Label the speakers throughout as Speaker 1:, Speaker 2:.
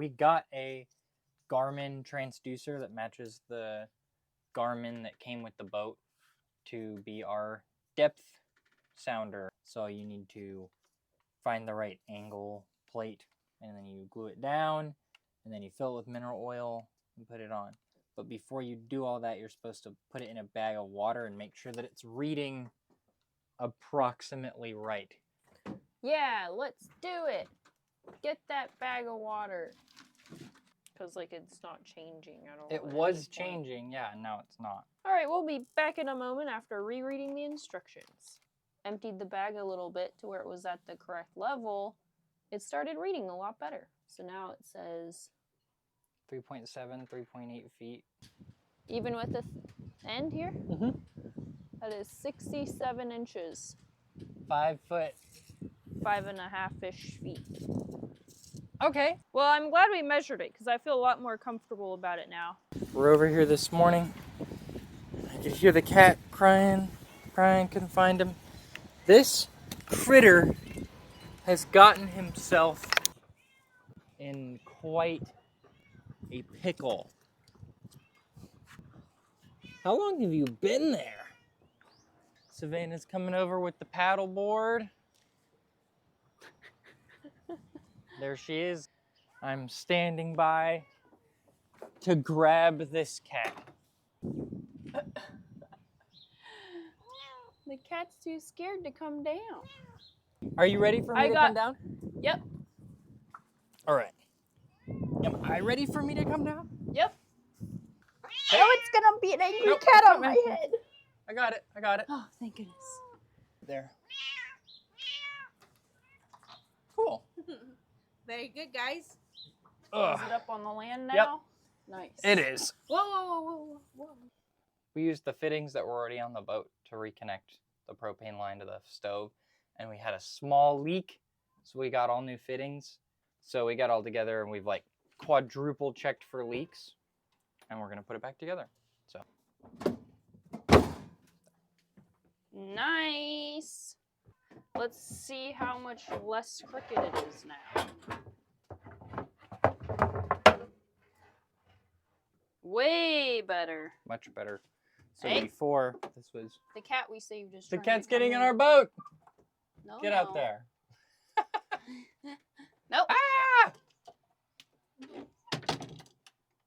Speaker 1: We got a Garmin transducer that matches the Garmin that came with the boat to be our depth sounder. So you need to find the right angle plate, and then you glue it down, and then you fill it with mineral oil and put it on. But before you do all that, you're supposed to put it in a bag of water and make sure that it's reading approximately right.
Speaker 2: Yeah, let's do it. Get that bag of water. Because, like, it's not changing at all.
Speaker 1: It was changing, yeah, and now it's not.
Speaker 2: All right, we'll be back in a moment after rereading the instructions. Emptied the bag a little bit to where it was at the correct level. It started reading a lot better. So now it says
Speaker 1: 3.7, 3.8 feet.
Speaker 2: even with the end here?
Speaker 1: Mm-hmm.
Speaker 2: That is 67 inches.
Speaker 1: 5 foot.
Speaker 2: 5.5-ish feet.
Speaker 1: Okay.
Speaker 2: Well, I'm glad we measured it because I feel a lot more comfortable about it now.
Speaker 1: We're over here this morning. I could hear the cat crying, couldn't find him. This critter has gotten himself in quite a pickle. How long have you been there? Savannah's coming over with the paddle board. There she is. I'm standing by to grab this cat.
Speaker 2: The cat's too scared to come down.
Speaker 1: Are you ready for me to come down?
Speaker 2: Yep.
Speaker 1: All right. Am I ready for me to come down?
Speaker 2: Yep.
Speaker 1: Hey.
Speaker 2: Oh, it's gonna be an angry
Speaker 1: Nope,
Speaker 2: cat on
Speaker 1: man.
Speaker 2: my head.
Speaker 1: I got it.
Speaker 2: Oh, thank goodness.
Speaker 1: There. Cool.
Speaker 3: Very good, guys.
Speaker 2: Is it up on the land now?
Speaker 1: Yep.
Speaker 2: Nice.
Speaker 1: It is.
Speaker 2: Whoa, whoa, whoa, whoa, whoa.
Speaker 1: We used the fittings that were already on the boat to reconnect the propane line to the stove, and we had a small leak, so we got all new fittings. So we got all together and we've like quadruple checked for leaks, and we're gonna put it back together. So
Speaker 2: Nice. Let's see how much less crooked it is now. Way better.
Speaker 1: much better. So
Speaker 2: Hey.
Speaker 1: before this was
Speaker 2: The cat we saved is
Speaker 1: the
Speaker 2: trying
Speaker 1: cat's
Speaker 2: to come
Speaker 1: getting in our boat.
Speaker 2: No,
Speaker 1: Get out there.
Speaker 2: Nope.
Speaker 1: Ah!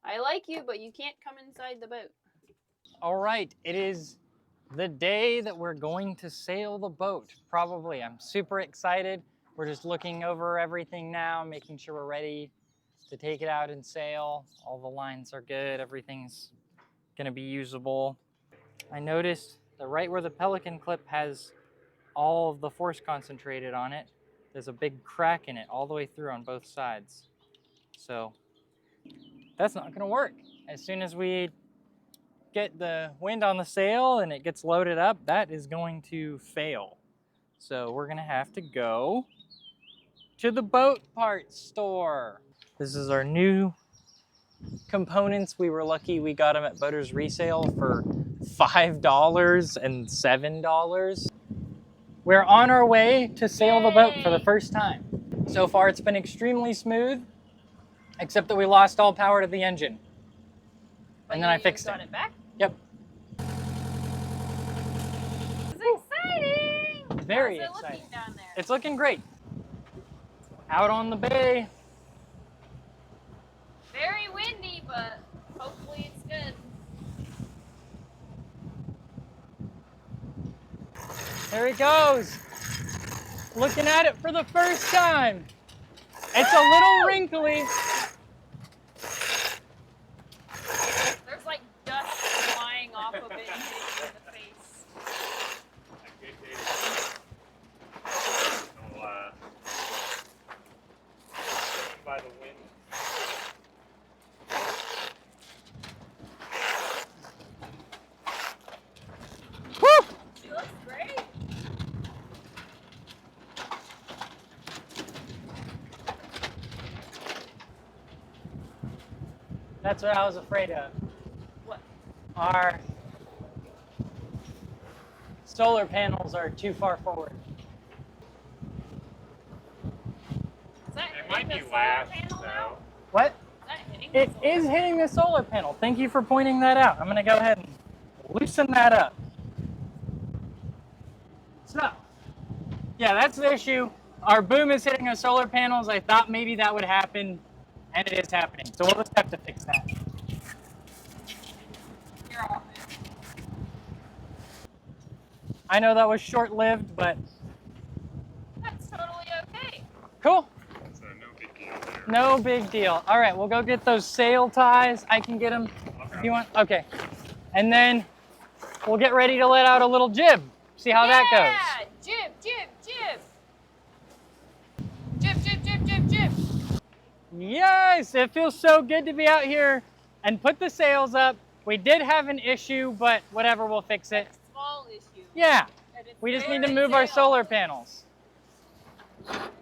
Speaker 2: I like you, but you can't come inside the boat.
Speaker 1: All right, it is the day that we're going to sail the boat. Probably. I'm super excited. We're just looking over everything now, making sure we're ready to take it out and sail. All the lines are good. Everything's going to be usable. I noticed that right where the Pelican clip has all of the force concentrated on it, there's a big crack in it all the way through on both sides. So that's not going to work. As soon as we get the wind on the sail and it gets loaded up, that is going to fail. So we're going to have to go to the boat parts store. This is our new components. We were lucky we got them at Boaters Resale for $5 and $7. We're on our way to sail the boat for the first time. So far it's been extremely smooth, except that we lost all power to the engine.
Speaker 2: But
Speaker 1: And then I
Speaker 2: you
Speaker 1: fixed
Speaker 2: got
Speaker 1: it.
Speaker 2: it back?
Speaker 1: Yep.
Speaker 2: It's exciting!
Speaker 1: Very
Speaker 2: How's it
Speaker 1: exciting.
Speaker 2: looking down there?
Speaker 1: It's looking great. Out on the bay.
Speaker 2: Very windy, but hopefully it's good.
Speaker 1: There he goes. Looking at it for the first time. It's a little wrinkly.
Speaker 2: There's like dust flying off of it and hitting you in the face.
Speaker 4: By the wind.
Speaker 1: Woo!
Speaker 2: She looks great.
Speaker 1: That's what I was afraid of.
Speaker 2: What?
Speaker 1: Our solar panels are too far forward.
Speaker 2: Is that
Speaker 4: It might
Speaker 2: the
Speaker 4: be
Speaker 2: solar
Speaker 4: last,
Speaker 2: panel now?
Speaker 4: though.
Speaker 1: What?
Speaker 2: Is that hitting
Speaker 1: It
Speaker 2: the solar?
Speaker 1: is hitting the solar panel. Thank you for pointing that out. I'm gonna go ahead and loosen that up. So, yeah, that's the issue. Our boom is hitting our solar panels. I thought maybe that would happen, and it is happening. So we'll just have to fix that.
Speaker 2: You're off it.
Speaker 1: I know that was short-lived, but
Speaker 2: That's totally okay.
Speaker 1: cool.
Speaker 4: So no big deal there.
Speaker 1: No big deal. All right, we'll go get those sail ties. I can get them if you want. Okay. And then we'll get ready to let out a little jib. See how that goes.
Speaker 2: Jib, jib, jib. Jib, jib, jib, jib, jib.
Speaker 1: Yes, it feels so good to be out here and put the sails up. We did have an issue, but whatever, we'll fix it.
Speaker 2: A small issue.
Speaker 1: Yeah,
Speaker 2: And it's
Speaker 1: we just need to
Speaker 2: very
Speaker 1: move our
Speaker 2: sail.
Speaker 1: solar panels.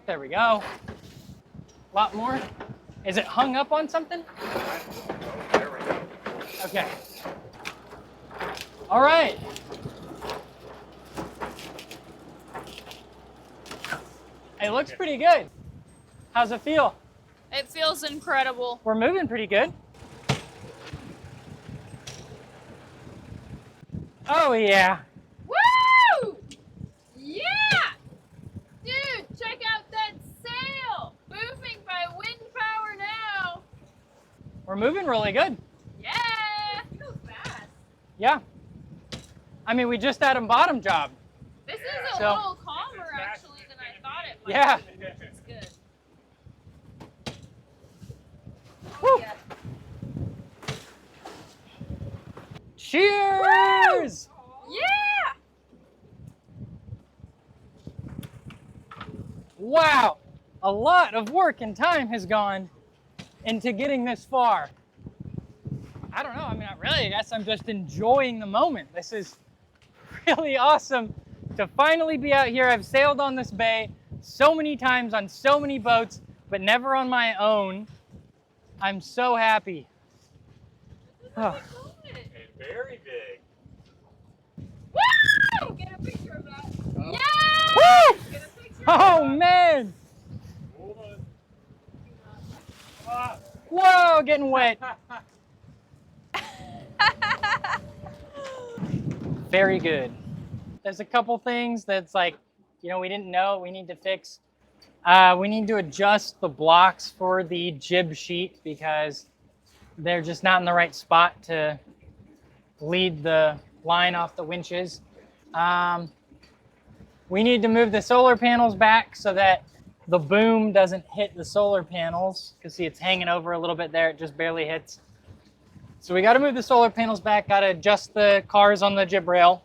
Speaker 1: There we go. A lot more. Is it hung up on something?
Speaker 4: Oh, there we go.
Speaker 1: Okay. All right. It looks pretty good. How's it feel?
Speaker 2: It feels incredible.
Speaker 1: We're moving pretty good. Oh yeah.
Speaker 2: Woo! Yeah! Dude, check out that sail! Moving by wind power now.
Speaker 1: We're moving really good.
Speaker 2: Yeah! You go fast.
Speaker 1: Yeah. I mean, we just had a bottom job.
Speaker 2: This
Speaker 4: Yeah.
Speaker 2: is a
Speaker 1: So-
Speaker 2: little calmer actually than I thought it might
Speaker 1: Yeah.
Speaker 2: be. It's good.
Speaker 1: Woo.
Speaker 2: Yeah.
Speaker 1: Cheers!
Speaker 2: Yeah!
Speaker 1: Wow. A lot of work and time has gone into getting this far. I don't know. I mean, not really. I guess I'm just enjoying the moment. This is really awesome to finally be out here. I've sailed on this bay so many times on so many boats, but never on my own. I'm so happy. Oh.
Speaker 4: And very big.
Speaker 2: Woo! Get a picture of that.
Speaker 4: Oh.
Speaker 2: Yeah!
Speaker 1: Woo!
Speaker 2: Get a picture
Speaker 1: Oh man!
Speaker 4: Hold on. Ah.
Speaker 1: Whoa, getting wet. Very good. There's a couple things that's like, we didn't know we need to fix. We need to adjust the blocks for the jib sheet because they're just not in the right spot to lead the line off the winches. We need to move the solar panels back so that the boom doesn't hit the solar panels, because see, it's hanging over a little bit there. It just barely hits. So we got to move the solar panels back, got to adjust the cars on the jib rail.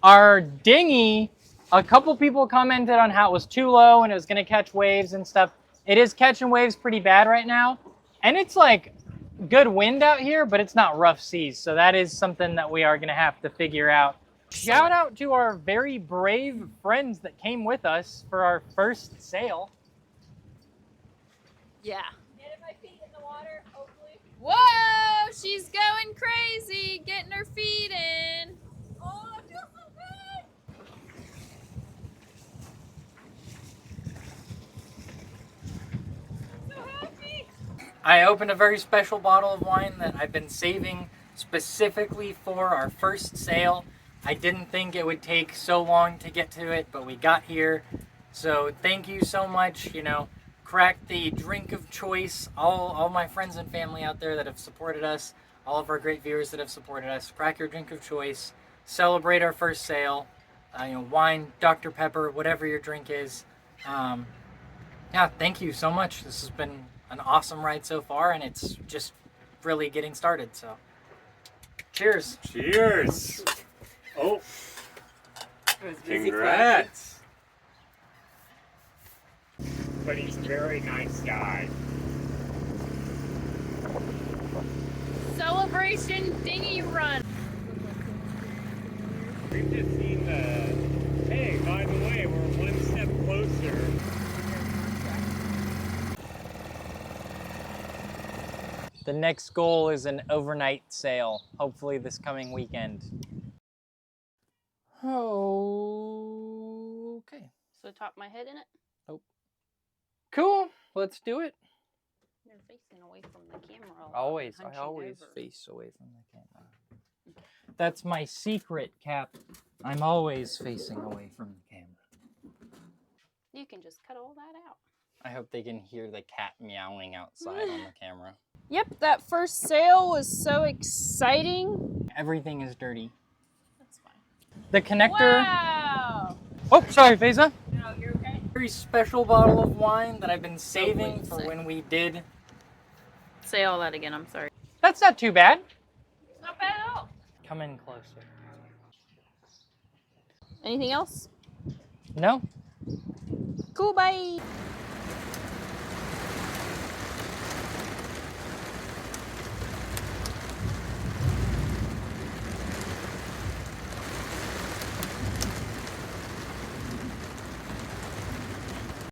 Speaker 1: Our dinghy, a couple people commented on how it was too low and it was going to catch waves and stuff. It is catching waves pretty bad right now. And it's like good wind out here, but it's not rough seas. So that is something that we are going to have to figure out. Shout out to our very brave friends that came with us for our first sail.
Speaker 2: Yeah.
Speaker 3: Getting my feet in the water, hopefully.
Speaker 2: Whoa! She's going crazy, getting her feet in.
Speaker 3: Oh, I feel so good. I'm so happy.
Speaker 1: I opened a very special bottle of wine that I've been saving specifically for our first sail. I didn't think it would take so long to get to it, but we got here. So thank you so much. Crack the drink of choice. All my friends and family out there that have supported us, all of our great viewers that have supported us, crack your drink of choice. Celebrate our first sail. Wine, Dr. Pepper, whatever your drink is. Yeah, thank you so much. This has been an awesome ride so far, and it's just really getting started. So, cheers.
Speaker 4: Cheers. Oh, congrats. But he's a very nice guy.
Speaker 2: Celebration dinghy run.
Speaker 4: We've just seen the, hey, by the way, we're one step closer.
Speaker 1: The next goal is an overnight sail, hopefully this coming weekend. Okay.
Speaker 2: So top my head in it.
Speaker 1: Cool. Let's do it.
Speaker 2: You're facing away from the camera a lot.
Speaker 1: Always, I
Speaker 2: hunching
Speaker 1: always
Speaker 2: over.
Speaker 1: face away from the camera. That's my secret, Cap. I'm always facing away from the camera.
Speaker 2: You can just cut all that out.
Speaker 1: I hope they can hear the cat meowing outside on the camera.
Speaker 2: Yep, that first sail was so exciting.
Speaker 1: Everything is dirty.
Speaker 2: That's fine.
Speaker 1: The connector.
Speaker 2: Wow!
Speaker 1: Oh, sorry, Faiza.
Speaker 2: No, you're okay.
Speaker 1: Very special bottle of wine that I've been saving
Speaker 2: wait,
Speaker 1: for
Speaker 2: say.
Speaker 1: when we did.
Speaker 2: Say all that again, I'm sorry.
Speaker 1: That's not too bad.
Speaker 2: Not bad at all.
Speaker 1: Come in closer.
Speaker 2: Anything else?
Speaker 1: No?
Speaker 2: Cool, bye!